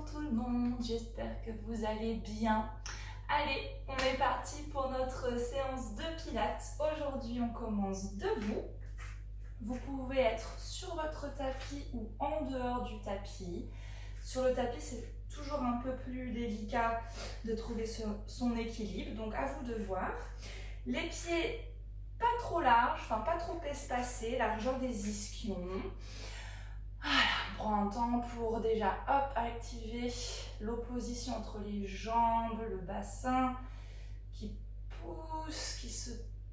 Bonjour tout le monde, j'espère que vous allez bien. Allez, on est parti pour notre séance de pilates. Aujourd'hui, on commence debout. Vous pouvez être sur votre tapis ou en dehors du tapis. Sur le tapis, c'est toujours un peu plus délicat de trouver son équilibre, donc à vous de voir. Les pieds pas trop larges, enfin pas trop espacés, largeur des ischions. Voilà, on prend un temps pour déjà activer l'opposition entre les jambes, le bassin qui pousse, qui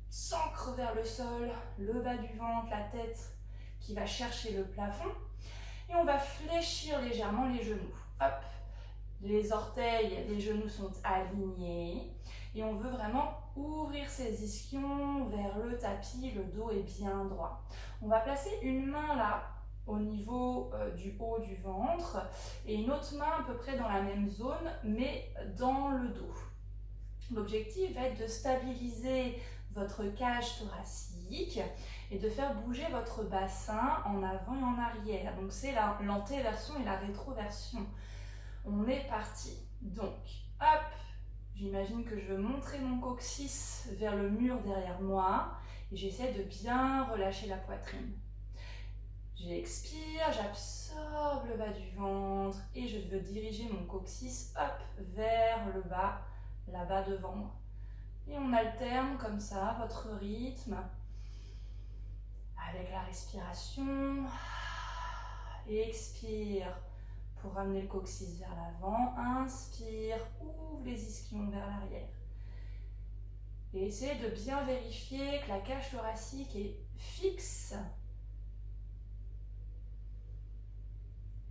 s'ancre vers le sol, le bas du ventre, la tête qui va chercher le plafond. Et on va fléchir légèrement les genoux. Hop, les orteils, les genoux sont alignés. Et on veut vraiment ouvrir ses ischions vers le tapis, le dos est bien droit. On va placer une main là, au niveau du haut du ventre et une autre main à peu près dans la même zone mais dans le dos. L'objectif va être de stabiliser votre cage thoracique et de faire bouger votre bassin en avant et en arrière. Donc c'est l'antéversion et la rétroversion. On est parti. Donc hop, j'imagine que je veux montrer mon coccyx vers le mur derrière moi et j'essaie de bien relâcher la poitrine. J'expire, j'absorbe le bas du ventre et je veux diriger mon coccyx vers le bas, là-bas devant moi. Et on alterne comme ça votre rythme avec la respiration. Expire pour ramener le coccyx vers l'avant. Inspire, ouvre les ischions vers l'arrière. Et essayez de bien vérifier que la cage thoracique est fixe.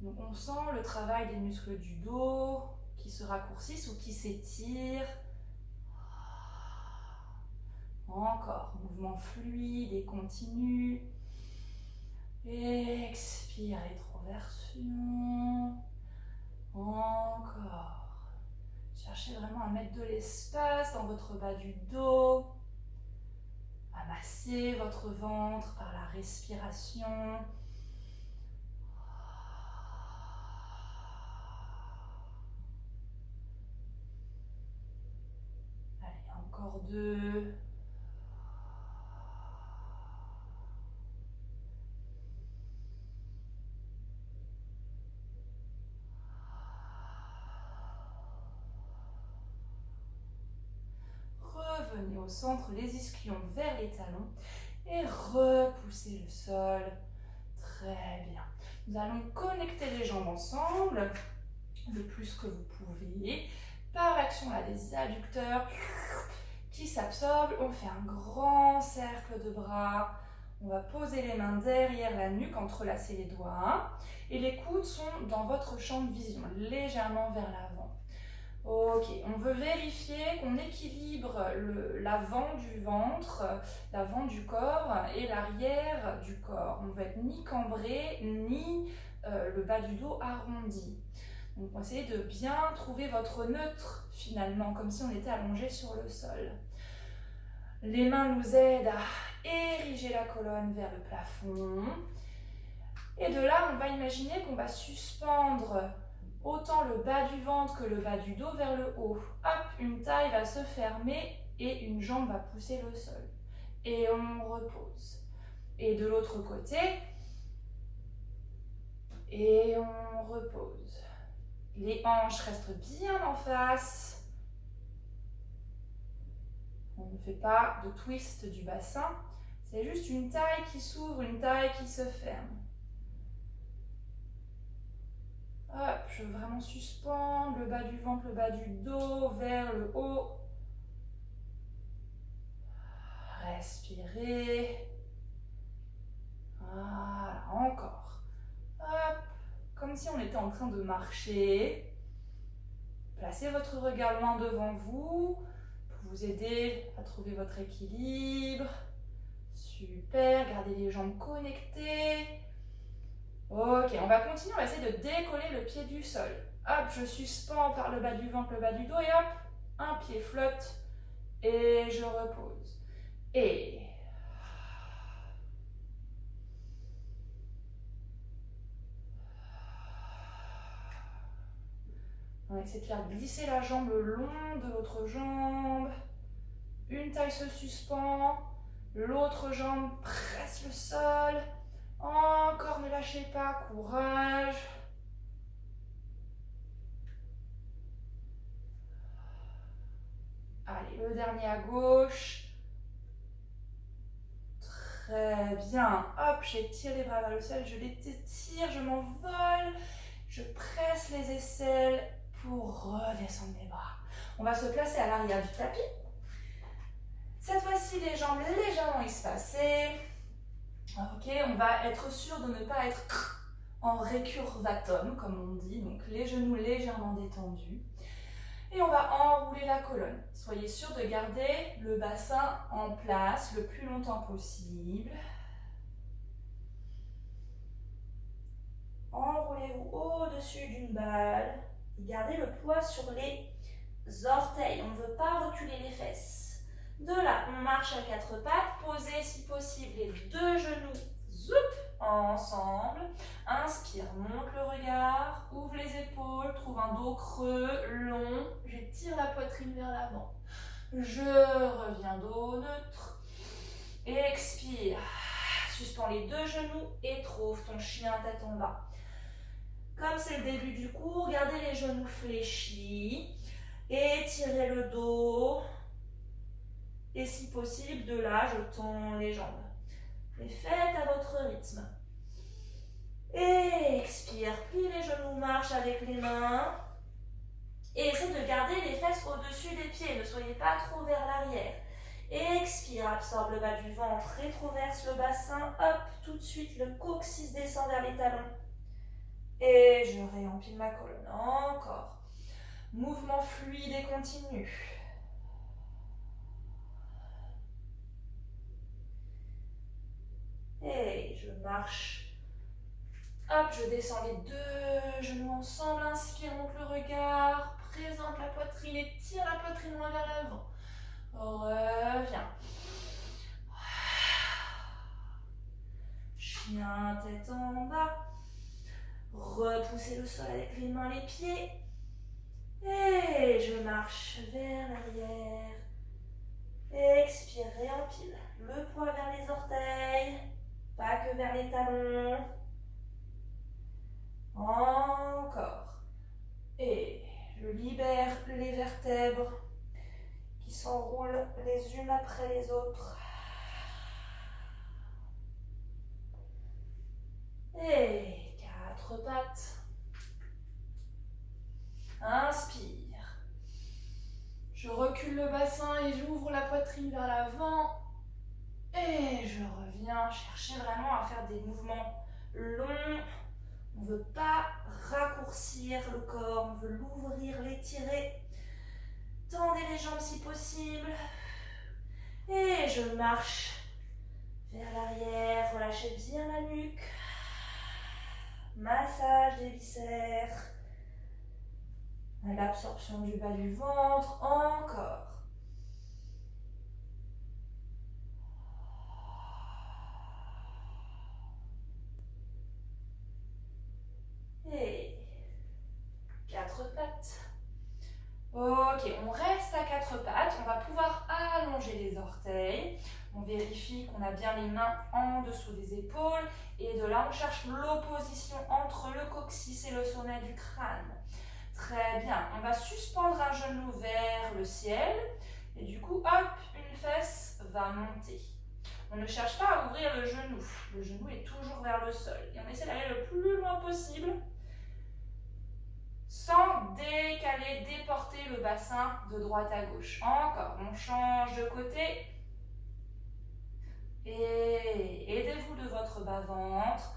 Donc on sent le travail des muscles du dos qui se raccourcissent ou qui s'étirent. Encore, mouvement fluide et continu. Expire, rétroversion. Encore. Cherchez vraiment à mettre de l'espace dans votre bas du dos. À masser votre ventre par la respiration. Encore deux. Revenez au centre, les ischions vers les talons et repoussez le sol. Très bien. Nous allons connecter les jambes ensemble le plus que vous pouvez par l'action là des adducteurs qui s'absorbent. On fait un grand cercle de bras. On va poser les mains derrière la nuque, entrelacer les doigts. Et les coudes sont dans votre champ de vision, légèrement vers l'avant. Ok, on veut vérifier qu'on équilibre l'avant du ventre, l'avant du corps et l'arrière du corps. On ne veut être ni cambré, ni le bas du dos arrondi. Donc, on va essayer de bien trouver votre neutre finalement, comme si on était allongé sur le sol. Les mains nous aident à ériger la colonne vers le plafond. Et de là, on va imaginer qu'on va suspendre autant le bas du ventre que le bas du dos vers le haut. Hop, une taille va se fermer et une jambe va pousser le sol. Et on repose. Et de l'autre côté, et on repose. Les hanches restent bien en face. On ne fait pas de twist du bassin. C'est juste une taille qui s'ouvre, une taille qui se ferme. Hop, je veux vraiment suspendre le bas du ventre, le bas du dos vers le haut. Respirez. Voilà, encore. Hop, comme si on était en train de marcher. Placez votre regard loin devant vous pour vous aider à trouver votre équilibre. Super, gardez les jambes connectées. Ok, on va continuer, on va essayer de décoller le pied du sol. Hop, je suspends par le bas du ventre, le bas du dos et hop, un pied flotte et je repose. Et On va essayer de faire glisser la jambe le long de l'autre jambe. Une taille se suspend. L'autre jambe presse le sol. Encore, ne lâchez pas, courage. Allez, le dernier à gauche. Très bien. Hop, j'étire les bras vers le ciel, je les étire, je m'envole. Je presse les aisselles pour redescendre les bras. On va se placer à l'arrière du tapis. Cette fois-ci, les jambes légèrement espacées. Ok, on va être sûr de ne pas être en récurvatum, comme on dit. Donc les genoux légèrement détendus. Et on va enrouler la colonne. Soyez sûr de garder le bassin en place le plus longtemps possible. Enroulez-vous au-dessus d'une balle et gardez le poids sur les orteils. On ne veut pas reculer les fesses. De là, on marche à quatre pattes. Posez si possible les deux genoux ensemble. Inspire, monte le regard, ouvre les épaules, trouve un dos creux, long. J'étire la poitrine vers l'avant. Je reviens dos neutre. Expire. Suspends les deux genoux et trouve ton chien tête en bas. Comme c'est le début du cours, gardez les genoux fléchis. Étirez le dos. Et si possible, de là, je tends les jambes. Et faites à votre rythme. Expire, plie les genoux, marche avec les mains. Et essayez de garder les fesses au-dessus des pieds, ne soyez pas trop vers l'arrière. Expire, absorbe le bas du ventre, rétroverse le bassin, hop, tout de suite, le coccyx descend vers les talons. Et je réempile ma colonne, encore. Mouvement fluide et continu. Et je marche. Hop, je descends les deux genoux ensemble. Inspire, monte le regard. Présente la poitrine et tire la poitrine loin vers l'avant. Reviens. Chien, tête en bas. Repoussez le sol avec les mains, les pieds. Et je marche vers l'arrière. Expire, réempile. Le poids vers les orteils. Pas que vers les talons. Encore. Et je libère les vertèbres qui s'enroulent les unes après les autres. Et quatre pattes. Inspire. Je recule le bassin et j'ouvre la poitrine vers l'avant. Et je reviens chercher vraiment à faire des mouvements longs. On ne veut pas raccourcir le corps, on veut l'ouvrir, l'étirer. Tendez les jambes si possible. Et je marche vers l'arrière, relâchez bien la nuque. Massage des viscères. L'absorption du bas du ventre, encore. Et quatre pattes. Ok, on reste à quatre pattes. On va pouvoir allonger les orteils. On vérifie qu'on a bien les mains en dessous des épaules. Et de là, on cherche l'opposition entre le coccyx et le sommet du crâne. Très bien. On va suspendre un genou vers le ciel. Et du coup, hop, une fesse va monter. On ne cherche pas à ouvrir le genou. Le genou est toujours vers le sol. Et on essaie d'aller le plus loin possible sans décaler, déporter le bassin de droite à gauche. Encore, on change de côté. Et aidez-vous de votre bas-ventre.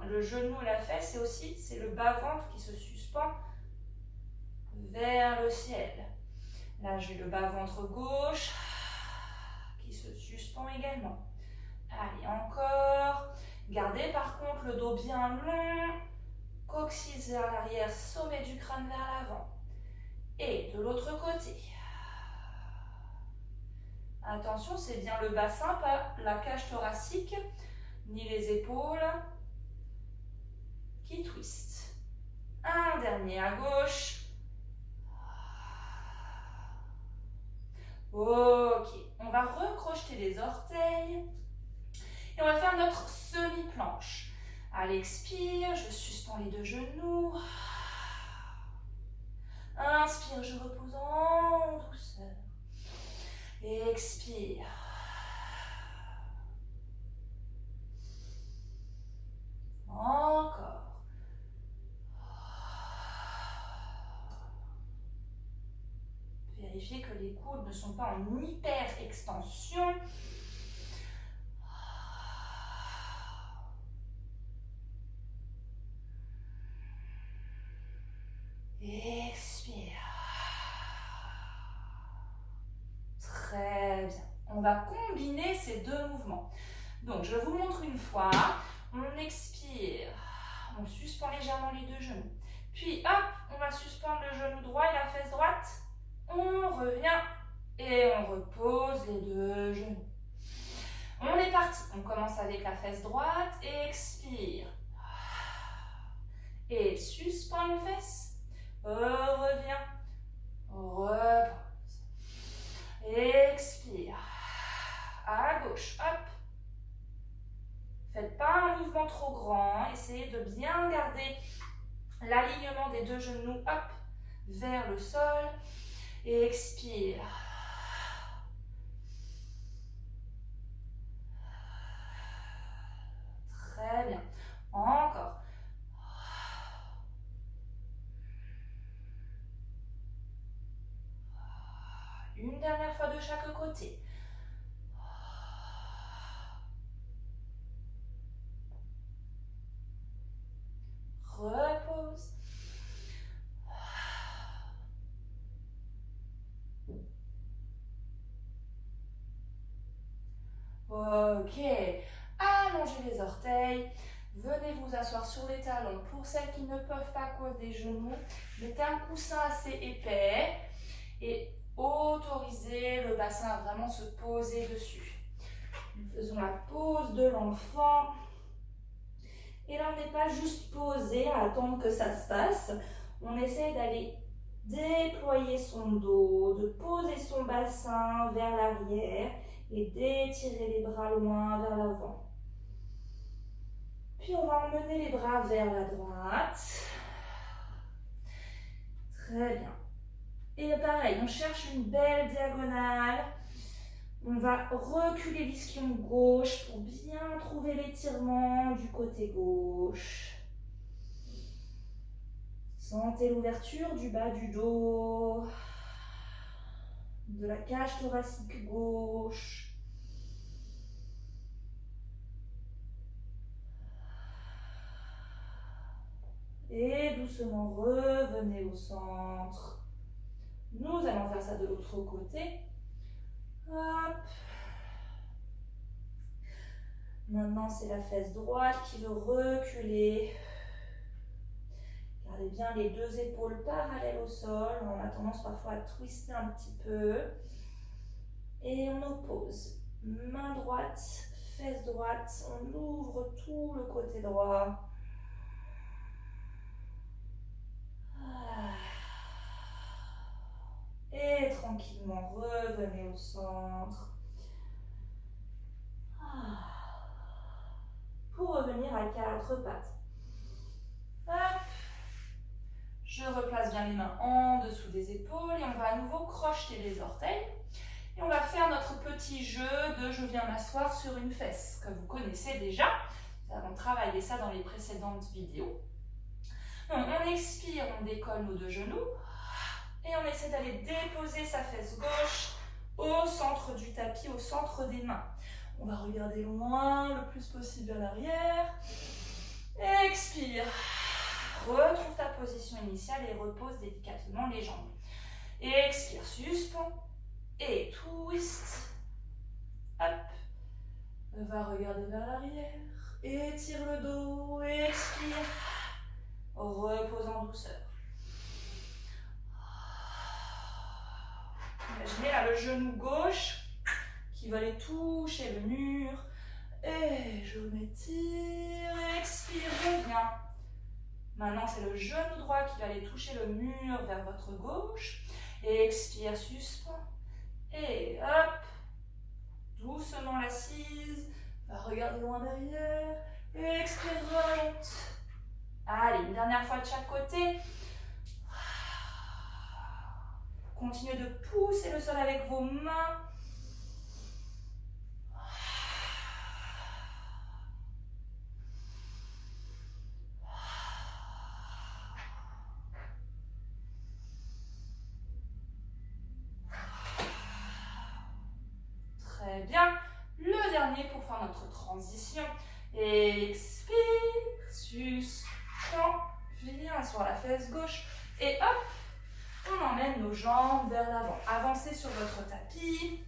Le genou et la fesse, c'est le bas-ventre qui se suspend vers le ciel. Là, j'ai le bas-ventre gauche qui se suspend également. Allez, encore. Gardez par contre le dos bien long. Coccyx vers l'arrière, sommet du crâne vers l'avant. Et de l'autre côté. Attention, c'est bien le bassin, pas la cage thoracique, ni les épaules qui twistent. Un dernier à gauche. Ok, on va recrocheter les orteils et on va faire notre semi-planche. À l'expire, je suspends les deux genoux. Inspire, je repose en douceur. Expire. Encore. Vérifiez que les coudes ne sont pas en hyper-extension. Expire. Très bien. On va combiner ces deux mouvements. Donc, je vous montre une fois. On expire. On suspend légèrement les deux genoux. Puis, hop, on va suspendre le genou droit et la fesse droite. On revient et on repose les deux genoux. On est parti. On commence avec la fesse droite. Expire. Et suspend une fesse. Reviens. Repose. Expire. À gauche. Hop. Faites pas un mouvement trop grand. Essayez de bien garder l'alignement des deux genoux. Hop. Vers le sol. Expire. Très bien. Encore. Une dernière fois de chaque côté. Repose. Ok. Allongez les orteils. Venez vous asseoir sur les talons. Pour celles qui ne peuvent pas à cause des genoux, mettez un coussin assez épais et autorisez le bassin à vraiment se poser dessus. Nous faisons la pose de l'enfant. Et là, on n'est pas juste posé à attendre que ça se passe. On essaie d'aller déployer son dos, de poser son bassin vers l'arrière et d'étirer les bras loin vers l'avant. Puis on va emmener les bras vers la droite. Très bien. Et pareil, on cherche une belle diagonale. On va reculer l'ischion gauche pour bien trouver l'étirement du côté gauche. Sentez l'ouverture du bas du dos, de la cage thoracique gauche. Et doucement revenez au centre. Nous allons faire ça de l'autre côté. Hop. Maintenant, c'est la fesse droite qui veut reculer. Gardez bien les deux épaules parallèles au sol. On a tendance parfois à twister un petit peu. Et on oppose. Main droite, fesse droite. On ouvre tout le côté droit. Et tranquillement, revenez au centre. Pour revenir à quatre pattes. Hop. Je replace bien les mains en dessous des épaules et on va à nouveau crocheter les orteils. Et on va faire notre petit jeu de je viens m'asseoir sur une fesse, que vous connaissez déjà. Nous avons travaillé ça dans les précédentes vidéos. Donc on expire, on décolle nos deux genoux. Et on essaie d'aller déposer sa fesse gauche au centre du tapis, au centre des mains. On va regarder loin, le plus possible vers l'arrière. Expire. Retrouve ta position initiale et repose délicatement les jambes. Expire, suspends. Et twist. Hop. Va regarder vers l'arrière. Étire le dos. Expire. Repose en douceur. Imaginez là le genou gauche qui va aller toucher le mur. Et je m'étire. Expire, reviens. Maintenant, c'est le genou droit qui va aller toucher le mur vers votre gauche. Expire, suspends. Et hop, doucement l'assise. Va regarder loin derrière. Expire, remonte. Allez, une dernière fois de chaque côté. Continuez de pousser le sol avec vos mains. Très bien. Le dernier pour faire notre transition. Expire, suspend, viens sur la fesse gauche. Et hop, on emmène nos jambes vers l'avant. Avancez sur votre tapis.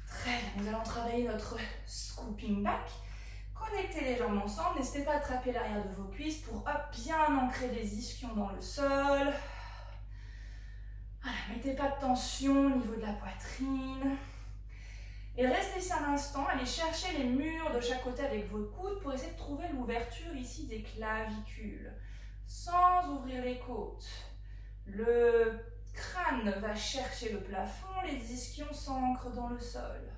Très bien, nous allons travailler notre scooping back. Connectez les jambes ensemble. N'hésitez pas à attraper l'arrière de vos cuisses pour hop, bien ancrer les ischions dans le sol. Voilà, mettez pas de tension au niveau de la poitrine. Et restez ici un instant, allez chercher les murs de chaque côté avec vos coudes pour essayer de trouver l'ouverture ici des clavicules, sans ouvrir les côtes. Le crâne va chercher le plafond, les ischions s'ancrent dans le sol.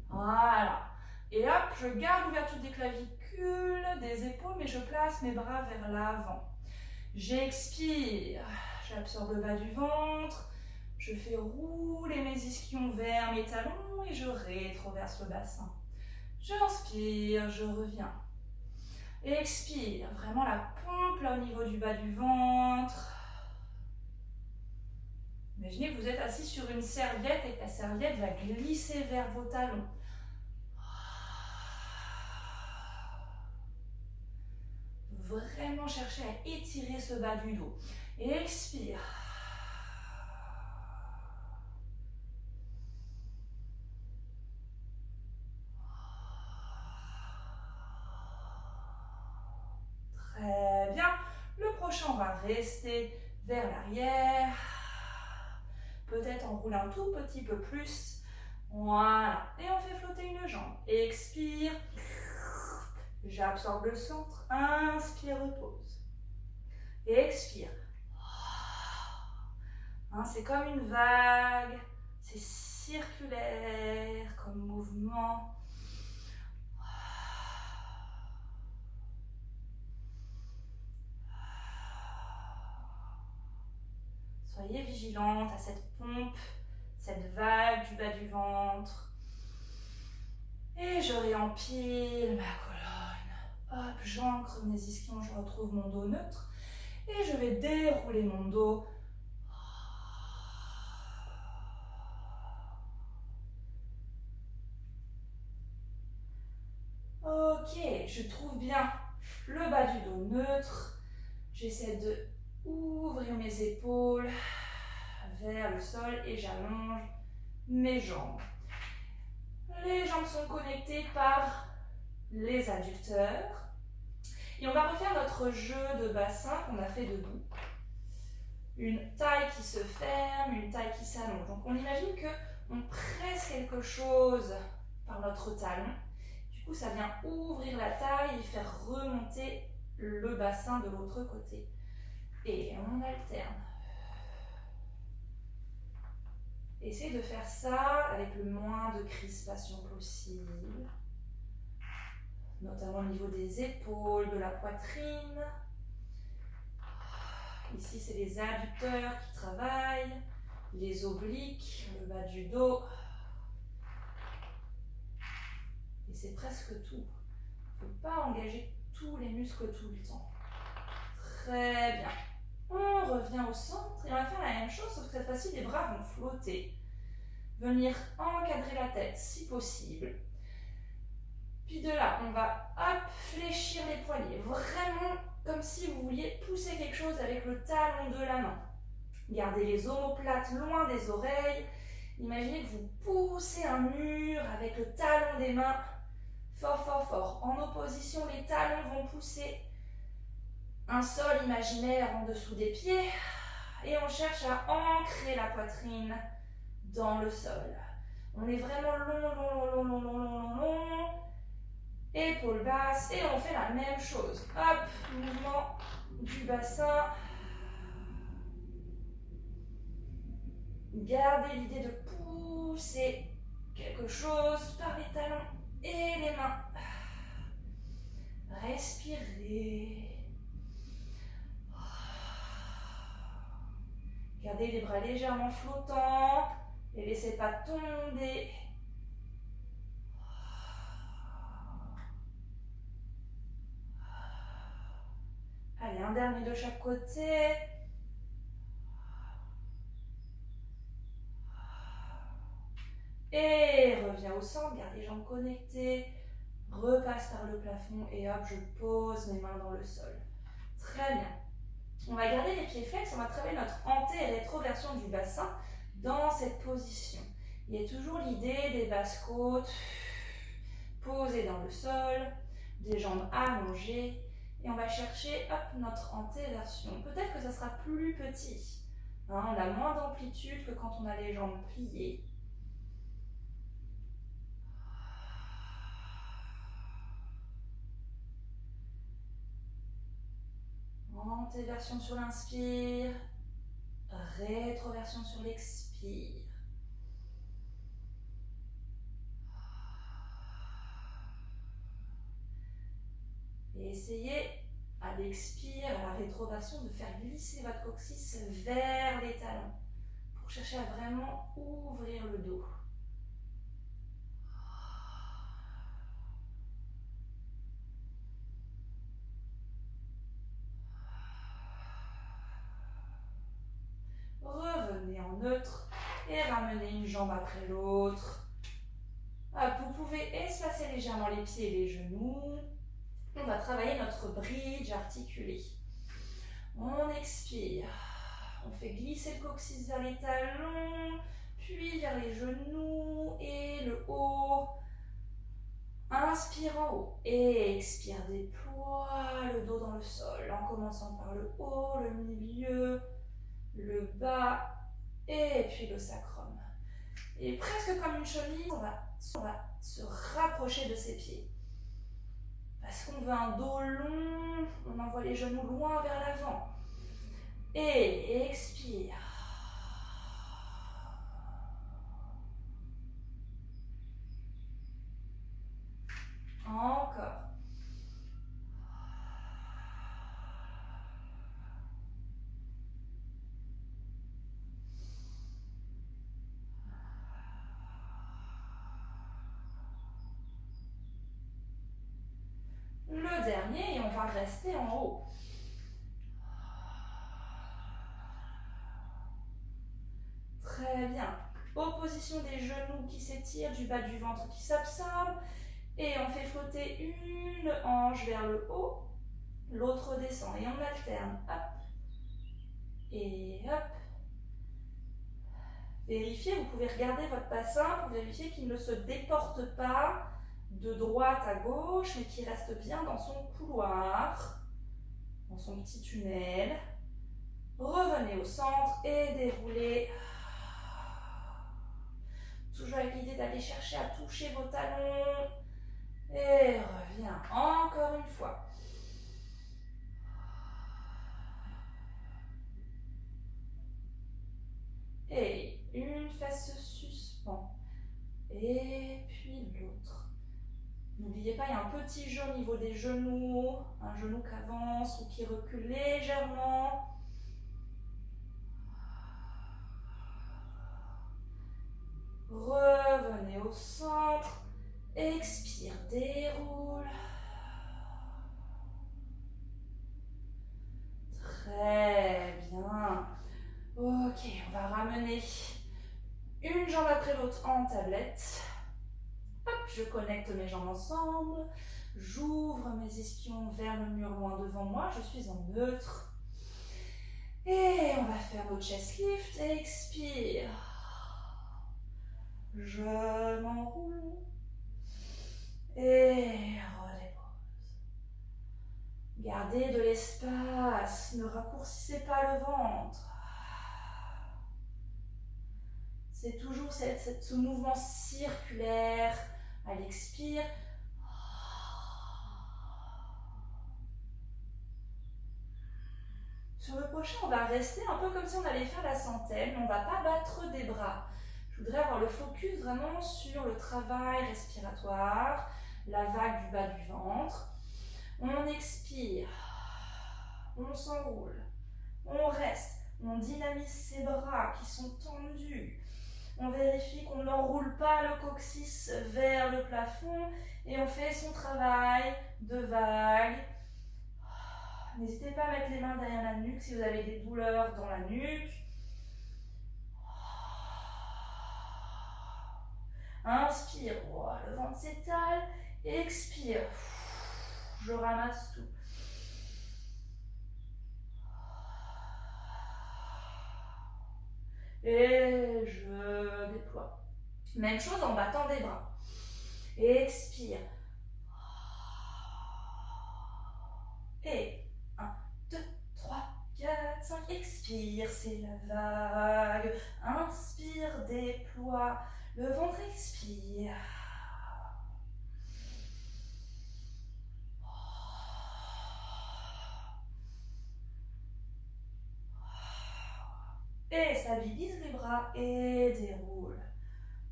Voilà. Et hop, je garde l'ouverture des clavicules, des épaules, mais je place mes bras vers l'avant. J'expire, j'absorbe le bas du ventre. Je fais rouler mes ischions vers mes talons et je rétroverse le bassin. J'inspire, je reviens. Expire, vraiment la pompe là au niveau du bas du ventre. Imaginez que vous êtes assis sur une serviette et que la serviette va glisser vers vos talons. Vraiment chercher à étirer ce bas du dos. Et expire. Très bien. Le prochain, on va rester vers l'arrière. Peut-être on roule un tout petit peu plus. Voilà. Et on fait flotter une jambe. Expire. J'absorbe le centre. Inspire, repose. Et expire. Hein, c'est comme une vague. C'est circulaire comme mouvement. Soyez vigilante à cette pompe, cette vague du bas du ventre. Et je réempile ma colonne. Hop, j'ancre mes ischions, je retrouve mon dos neutre. Et je vais dérouler mon dos. Ok, je trouve bien le bas du dos neutre. J'essaie de ouvrir mes épaules vers le sol et j'allonge mes jambes. Les jambes sont connectées par les adducteurs. Et on va refaire notre jeu de bassin qu'on a fait debout. Une taille qui se ferme, une taille qui s'allonge. Donc on imagine qu'on presse quelque chose par notre talon. Du coup, ça vient ouvrir la taille et faire remonter le bassin de l'autre côté. Et on alterne. Essayez de faire ça avec le moins de crispation possible. Notamment au niveau des épaules, de la poitrine. Ici, c'est les adducteurs qui travaillent, les obliques, le bas du dos. Et c'est presque tout. Il ne faut pas engager tous les muscles tout le temps. Très bien. On revient au centre et on va faire la même chose, sauf que cette fois-ci, les bras vont flotter. Venir encadrer la tête si possible. Puis de là, on va hop, fléchir les poignets. Vraiment comme si vous vouliez pousser quelque chose avec le talon de la main. Gardez les omoplates loin des oreilles. Imaginez que vous poussez un mur avec le talon des mains. Fort, fort, fort. En opposition, les talons vont pousser un sol imaginaire en dessous des pieds. Et on cherche à ancrer la poitrine dans le sol. On est vraiment long. Épaules basses. Et on fait la même chose. Hop, mouvement du bassin. Gardez l'idée de pousser quelque chose par les talons et les mains. Respirez. Gardez les bras légèrement flottants. Ne les laissez pas tomber. Allez, un dernier de chaque côté. Et reviens au centre, garde les jambes connectées. Repasse par le plafond et hop, je pose mes mains dans le sol. Très bien. On va garder les pieds flex, on va travailler notre anté et rétroversion du bassin dans cette position. Il y a toujours l'idée des basses côtes posées dans le sol, des jambes allongées. Et on va chercher hop, notre antéversion. Peut-être que ça sera plus petit. Hein, on a moins d'amplitude que quand on a les jambes pliées. Antéversion sur l'inspire, rétroversion sur l'expire. Et essayez à l'expire, à la rétroversion, de faire glisser votre coccyx vers les talons pour chercher à vraiment ouvrir le dos. Revenez en neutre et ramenez une jambe après l'autre. Vous pouvez espacer légèrement les pieds et les genoux. On va travailler notre bridge articulé. On expire. On fait glisser le coccyx vers les talons, puis vers les genoux et le haut. Inspire en haut et expire, déploie le dos dans le sol en commençant par le haut, le milieu, le bas et puis le sacrum. Et presque comme une chemise, on va se rapprocher de ses pieds. Parce qu'on veut un dos long, on envoie les genoux loin vers l'avant. Et expire. Encore. Le dernier, et on va rester en haut. Très bien. Opposition des genoux qui s'étirent, du bas du ventre qui s'absorbe. Et on fait flotter une hanche vers le haut, l'autre descend. Et on alterne. Hop. Et hop. Vérifiez, vous pouvez regarder votre bassin pour vérifier qu'il ne se déporte pas de droite à gauche, mais qu'il reste bien dans son couloir, dans son petit tunnel. Revenez au centre et déroulez. Toujours avec l'idée d'aller chercher à toucher vos talons. Et reviens encore une fois. Et une fesse se suspend. Et puis l'autre. N'oubliez pas, il y a un petit jeu au niveau des genoux. Un genou qui avance ou qui recule légèrement. Revenez au centre. Expire, déroule. Très bien. Ok, on va ramener une jambe après l'autre en tablette. Hop, je connecte mes jambes ensemble. J'ouvre mes ischions vers le mur loin devant moi. Je suis en neutre. Et on va faire notre chest lift. Expire. Je m'enroule. Et redépose. Gardez de l'espace. Ne raccourcissez pas le ventre. C'est toujours ce mouvement circulaire à l'expire. Sur le prochain, on va rester un peu comme si on allait faire la centaine, mais on ne va pas battre des bras. Je voudrais avoir le focus vraiment sur le travail respiratoire, la vague du bas du ventre. On expire, on s'enroule, on reste, on dynamise ses bras qui sont tendus. On vérifie qu'on n'enroule pas le coccyx vers le plafond et on fait son travail de vague. N'hésitez pas à mettre les mains derrière la nuque si vous avez des douleurs dans la nuque. Inspire, le ventre s'étale. Expire, je ramasse tout. Et je déploie. Même chose en battant des bras. Expire. Et 1, 2, 3, 4, 5. Expire, c'est la vague. Inspire, déploie. Le ventre expire. Et stabilise les bras et déroule.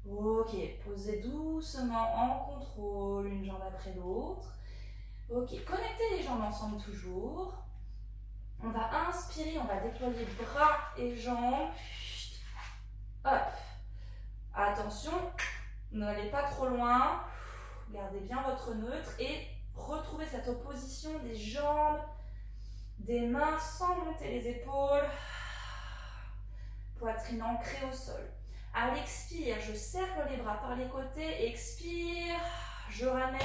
Ok, posez doucement en contrôle, une jambe après l'autre. Ok, connectez les jambes ensemble toujours. On va inspirer, on va déployer bras et jambes. Hop. Attention, n'allez pas trop loin. Gardez bien votre neutre et retrouvez cette opposition des jambes, des mains sans monter les épaules. Poitrine ancrée au sol. À l'expire, je cercle les bras par les côtés. Expire, je ramène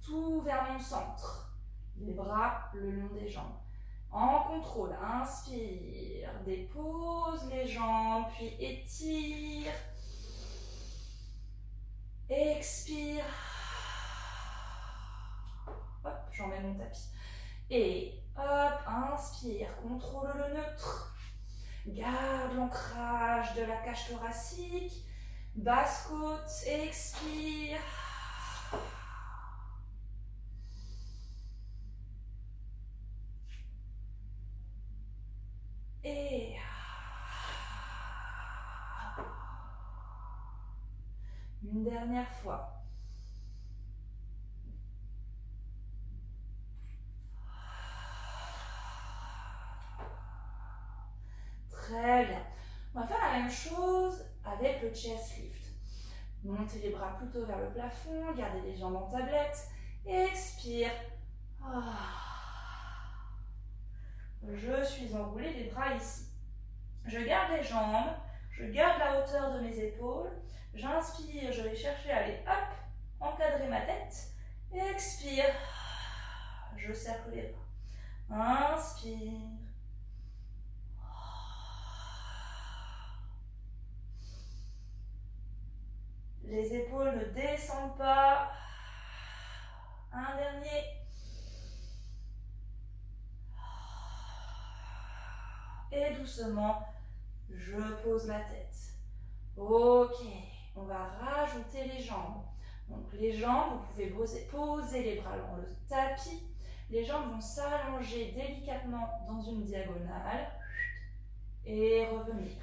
tout vers mon centre. Les bras le long des jambes. En contrôle, inspire, dépose les jambes, puis étire. Expire. Hop, j'emmène mon tapis. Et hop, inspire, contrôle le neutre. Garde l'ancrage de la cage thoracique. Basse côte, expire. Et une dernière fois. Très bien. On va faire la même chose avec le chest lift. Montez les bras plutôt vers le plafond, gardez les jambes en tablette. Expire. Je suis enroulée, les bras ici. Je garde les jambes, je garde la hauteur de mes épaules. J'inspire, je vais chercher à aller hop, encadrer ma tête. Expire. Je cercle les bras. Inspire. Les épaules ne descendent pas. Un dernier. Et doucement, je pose la tête. Ok, on va rajouter les jambes. Donc les jambes, vous pouvez poser les bras dans le tapis. Les jambes vont s'allonger délicatement dans une diagonale. Et revenir.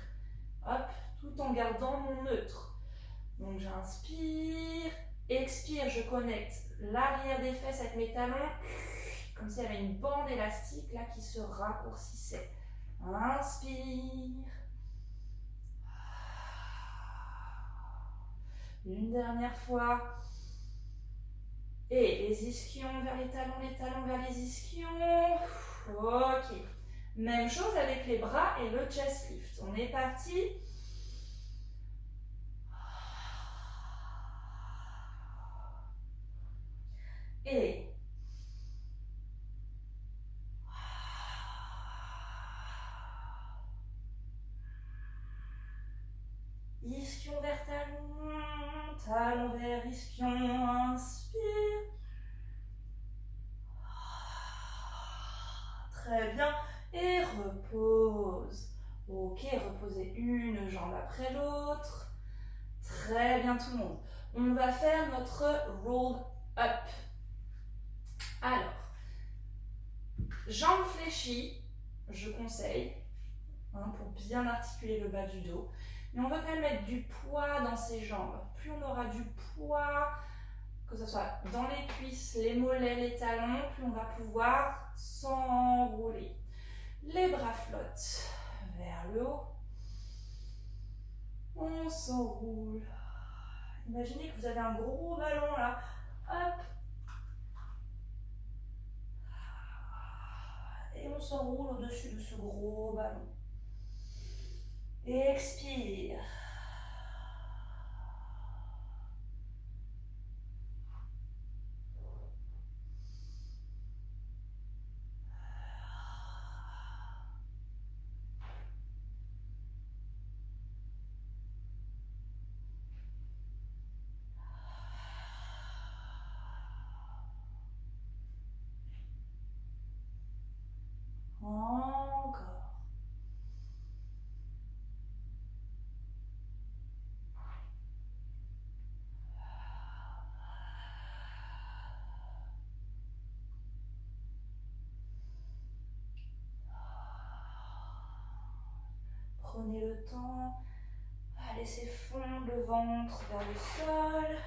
Hop, tout en gardant mon neutre. Donc j'inspire, expire, je connecte l'arrière des fesses avec mes talons, comme s'il y avait une bande élastique là qui se raccourcissait. Inspire. Une dernière fois. Et les ischions vers les talons vers les ischions. Ok. Même chose avec les bras et le chest lift. On est parti. Et ischion vers talon, talon vers ischion, inspire. Très bien. Et repose. Ok, reposez une jambe après l'autre. Très bien tout le monde. On va faire notre roll up. Alors, Jambes fléchies, je conseille, hein, pour bien articuler le bas du dos. Mais on veut quand même mettre du poids dans ses jambes. Plus on aura du poids, que ce soit dans les cuisses, les mollets, les talons, plus on va pouvoir s'enrouler. Les bras flottent vers le haut. On s'enroule. Imaginez que vous avez un gros ballon là. Hop. Et on s'enroule au-dessus de ce gros ballon. Et expire. Encore. Prenez le temps à laisser fondre le ventre vers le sol.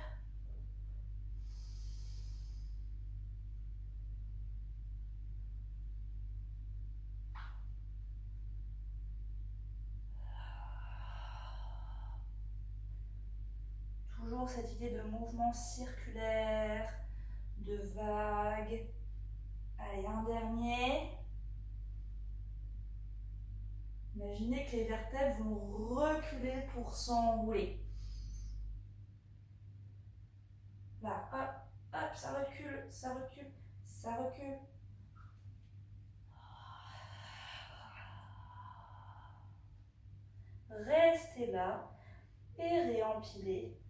Toujours cette idée de mouvement circulaire, de vague. Allez, un dernier. Imaginez que les vertèbres vont reculer pour s'enrouler. Là, hop, hop, ça recule, ça recule, ça recule. Restez là et réempilez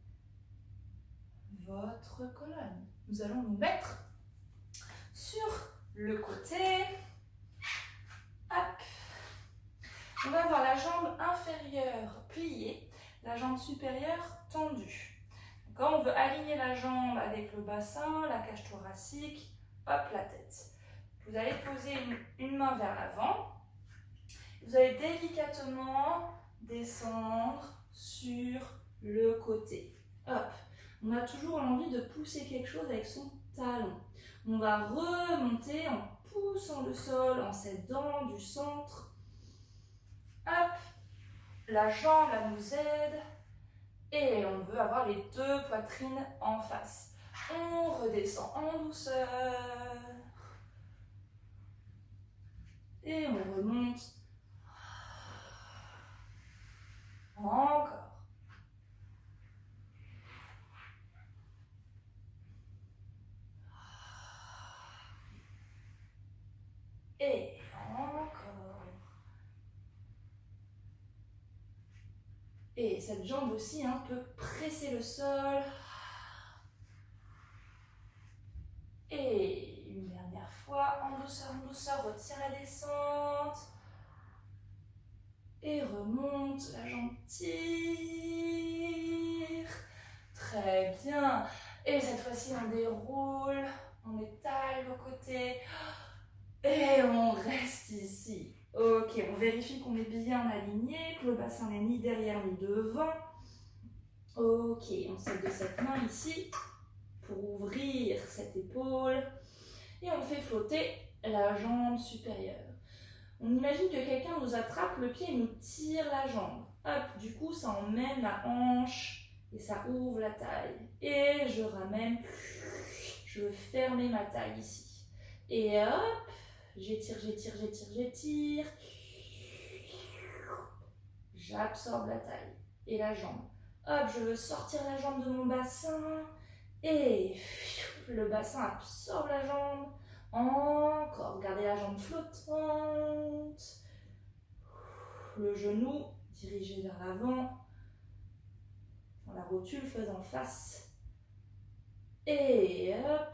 votre colonne. Nous allons nous mettre sur le côté. Hop. On va avoir la jambe inférieure pliée, la jambe supérieure tendue. Quand on veut aligner la jambe avec le bassin, la cage thoracique, hop, la tête. Vous allez poser une main vers l'avant. Vous allez délicatement descendre sur le côté. Hop. On a toujours envie de pousser quelque chose avec son talon. On va remonter en poussant le sol, en s'aidant du centre. Hop. La jambe, elle nous aide. Et on veut avoir les deux poitrines en face. On redescend en douceur. Et on remonte. Encore. Et encore. Et cette jambe aussi peut presser le sol. Et une dernière fois, en douceur, retire la descente. Et remonte, la jambe tire. Très bien. Et cette fois-ci, on déroule, on étale le côté. Et on reste ici. Ok, on vérifie qu'on est bien aligné, que le bassin n'est ni derrière ni devant. Ok, on s'aide de cette main ici pour ouvrir cette épaule. Et on fait flotter la jambe supérieure. On imagine que quelqu'un nous attrape le pied et nous tire la jambe. Hop, du coup, ça emmène la hanche et ça ouvre la taille. Et je ramène, je veux fermer ma taille ici. Et hop, j'étire. J'absorbe la taille et la jambe. Hop, je veux sortir la jambe de mon bassin. Et le bassin absorbe la jambe. Encore, gardez la jambe flottante. Le genou dirigé vers l'avant. Dans la rotule faisant face. Et hop.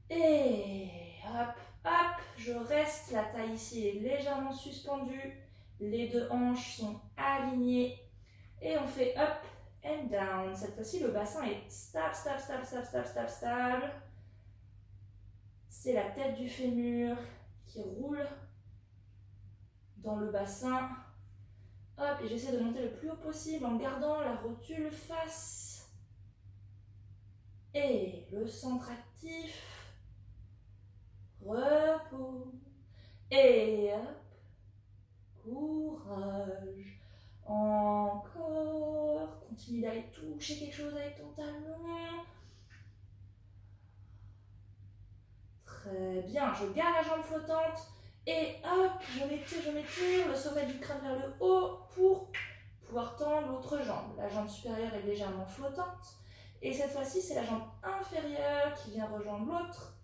Et hop, hop. Je reste, la taille ici est légèrement suspendue. Les deux hanches sont alignées. Et on fait up and down. Cette fois-ci, le bassin est stable. c'est la tête du fémur qui roule dans le bassin. Hop, et j'essaie de monter le plus haut possible en gardant la rotule face. Et le centre actif. Repos. Et hop. Courage. Encore. Continue d'aller toucher quelque chose avec ton talon. Très bien. Je garde la jambe flottante. Et hop, je m'étire le sommet du crâne vers le haut pour pouvoir tendre l'autre jambe. La jambe supérieure est légèrement flottante. Et cette fois-ci, c'est la jambe inférieure qui vient rejoindre l'autre.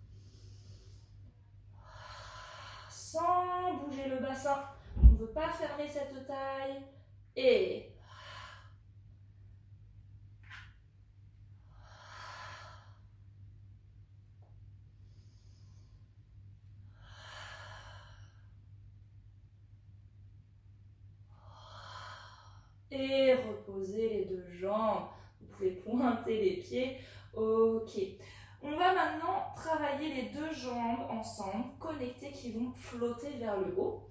Sans bouger le bassin. On ne veut pas fermer cette taille. Et reposez les deux jambes. Vous pouvez pointer les pieds. Ok. On va maintenant travailler les deux jambes ensemble, connectées, qui vont flotter vers le haut.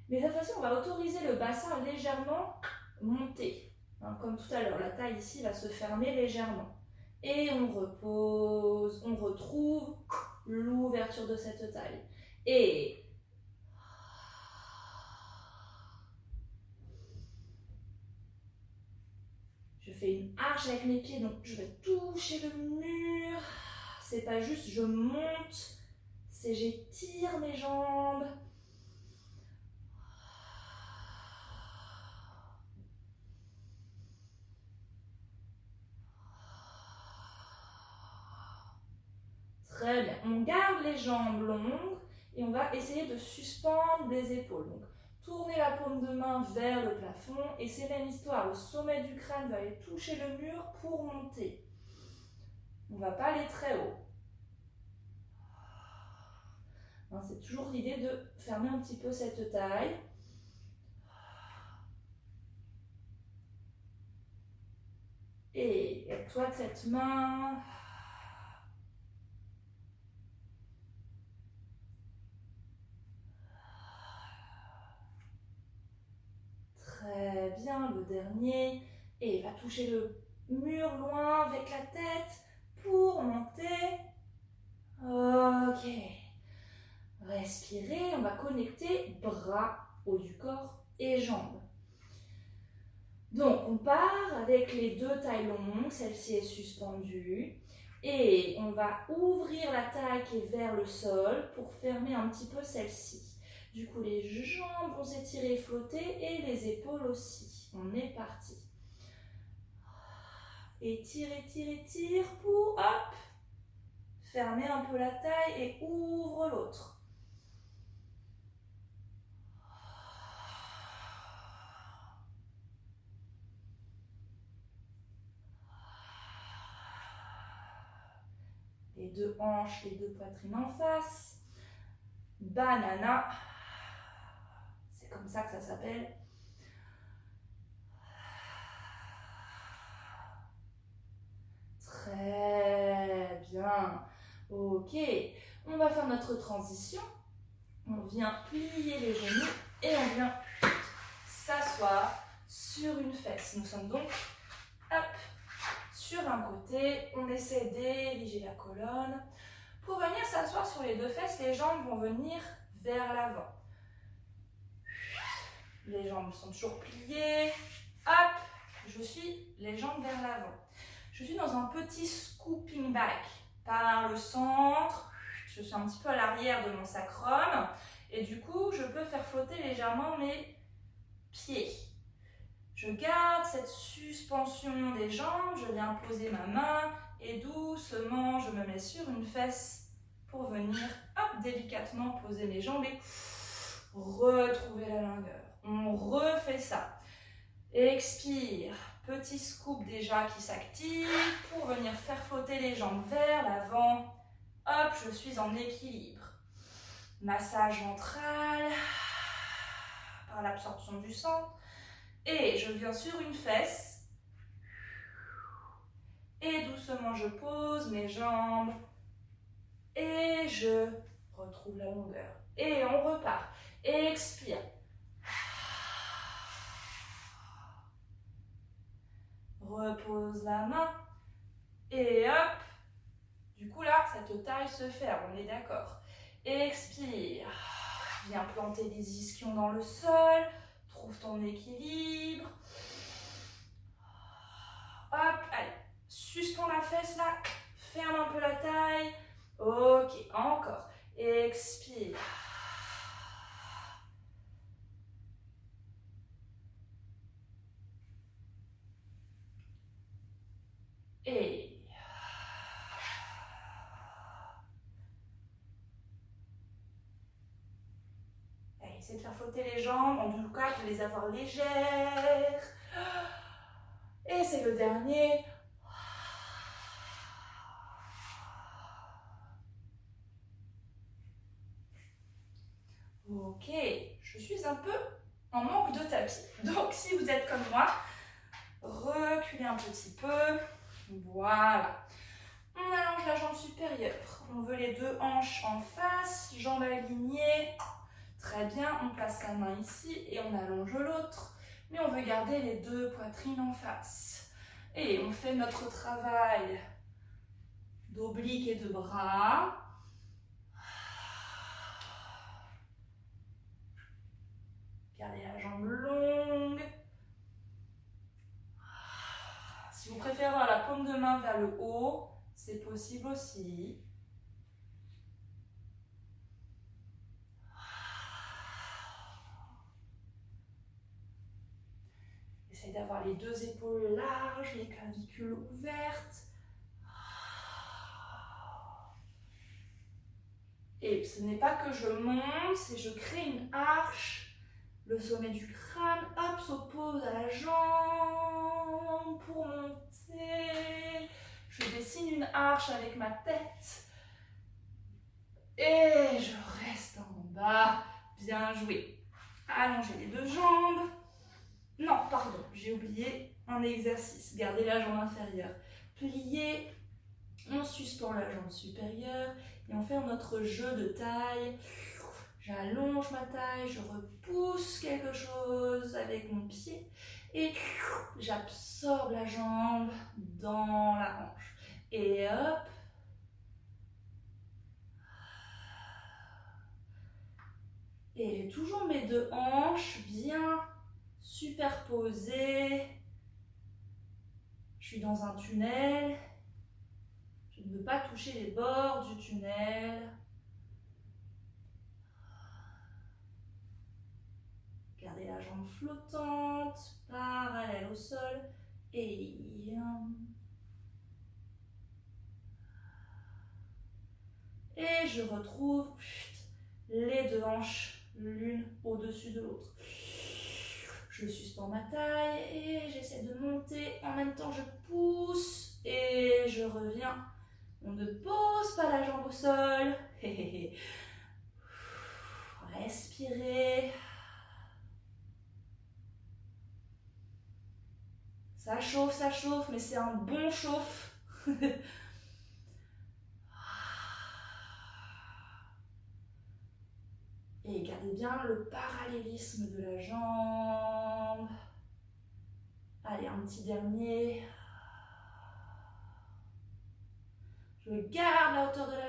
Mais cette fois-ci, on va autoriser le bassin légèrement monter. Hein, comme tout à l'heure, la taille ici va se fermer légèrement. Et on repose, on retrouve l'ouverture de cette taille. Et je fais une arche avec mes pieds, donc je vais toucher le mur. C'est pas juste je monte, c'est j'étire mes jambes. Très bien. On garde les jambes longues et on va essayer de suspendre les épaules. Donc, tournez la paume de main vers le plafond et c'est même histoire. Le sommet du crâne va aller toucher le mur pour monter. On ne va pas aller très haut. C'est toujours l'idée de fermer un petit peu cette taille. Et toi de cette main. Très bien, le dernier. Et va toucher le mur loin avec la tête pour monter. Ok. Respirez, on va connecter bras, haut du corps et jambes. Donc on part avec les deux tailles longues, celle-ci est suspendue. Et on va ouvrir la taille qui est vers le sol pour fermer un petit peu celle-ci. Du coup, les jambes vont s'étirer et flotter et les épaules aussi. On est parti. Étire, étire, étire pour, hop, fermer un peu la taille et ouvre l'autre. Les deux hanches, les deux poitrines en face. Banana. C'est comme ça que ça s'appelle. Très bien. Ok. On va faire notre transition. On vient plier les genoux et on vient s'asseoir sur une fesse. Nous sommes donc hop, sur un côté. On essaie d'ériger la colonne. Pour venir s'asseoir sur les deux fesses, les jambes vont venir vers l'avant. Les jambes sont toujours pliées. Hop, je suis les jambes vers l'avant. Je suis dans un petit scooping back par le centre. Je suis un petit peu à l'arrière de mon sacrum. Et du coup, je peux faire flotter légèrement mes pieds. Je garde cette suspension des jambes. Je viens poser ma main et doucement, je me mets sur une fesse pour venir hop, délicatement poser mes jambes et retrouver la longueur. On refait ça. Expire. Petit scoop déjà qui s'active pour venir faire flotter les jambes vers l'avant. Hop, je suis en équilibre. Massage ventral par l'absorption du sang. Et je viens sur une fesse. Et doucement, je pose mes jambes. Et je retrouve la longueur. Et on repart. Expire. Repose la main. Et hop. Du coup là, cette taille se ferme, on est d'accord. Expire. Viens planter des ischions dans le sol. Trouve ton équilibre. Hop, allez. Suspends la fesse là. Ferme un peu la taille. Ok, encore. Expire. Et... Allez, essayez de faire flotter les jambes, en tout cas de les avoir légères. Et c'est le dernier. Ok, je suis un peu en manque de tapis. Donc si vous êtes comme moi, reculez un petit peu. Voilà. On allonge la jambe supérieure. On veut les deux hanches en face, jambes alignées. Très bien, on place sa main ici et on allonge l'autre. Mais on veut garder les deux poitrines en face. Et on fait notre travail d'oblique et de bras. Gardez la jambe longue. Si vous préférez avoir la paume de main vers le haut, c'est possible aussi. Essayez d'avoir les deux épaules larges, les clavicules ouvertes. Et ce n'est pas que je monte, c'est je crée une arche. Le sommet du crâne, hop, s'oppose à la jambe pour monter. Je dessine une arche avec ma tête. Et je reste en bas. Bien joué. Allongez les deux jambes. Non, pardon, j'ai oublié un exercice. Gardez la jambe inférieure. Pliez. On suspend la jambe supérieure. Et on fait notre jeu de taille. J'allonge ma taille, je repousse quelque chose avec mon pied et j'absorbe la jambe dans la hanche. Et hop. Et j'ai toujours mes deux hanches bien superposées. Je suis dans un tunnel. Je ne veux pas toucher les bords du tunnel. Gardez la jambe flottante, parallèle au sol. Et je retrouve les deux hanches l'une au-dessus de l'autre. Je suspends ma taille et j'essaie de monter. En même temps, je pousse et je reviens. On ne pose pas la jambe au sol. Respirez. Ça chauffe, mais c'est un bon chauffe. Et gardez bien le parallélisme de la jambe. Allez, un petit dernier. Je garde la hauteur de la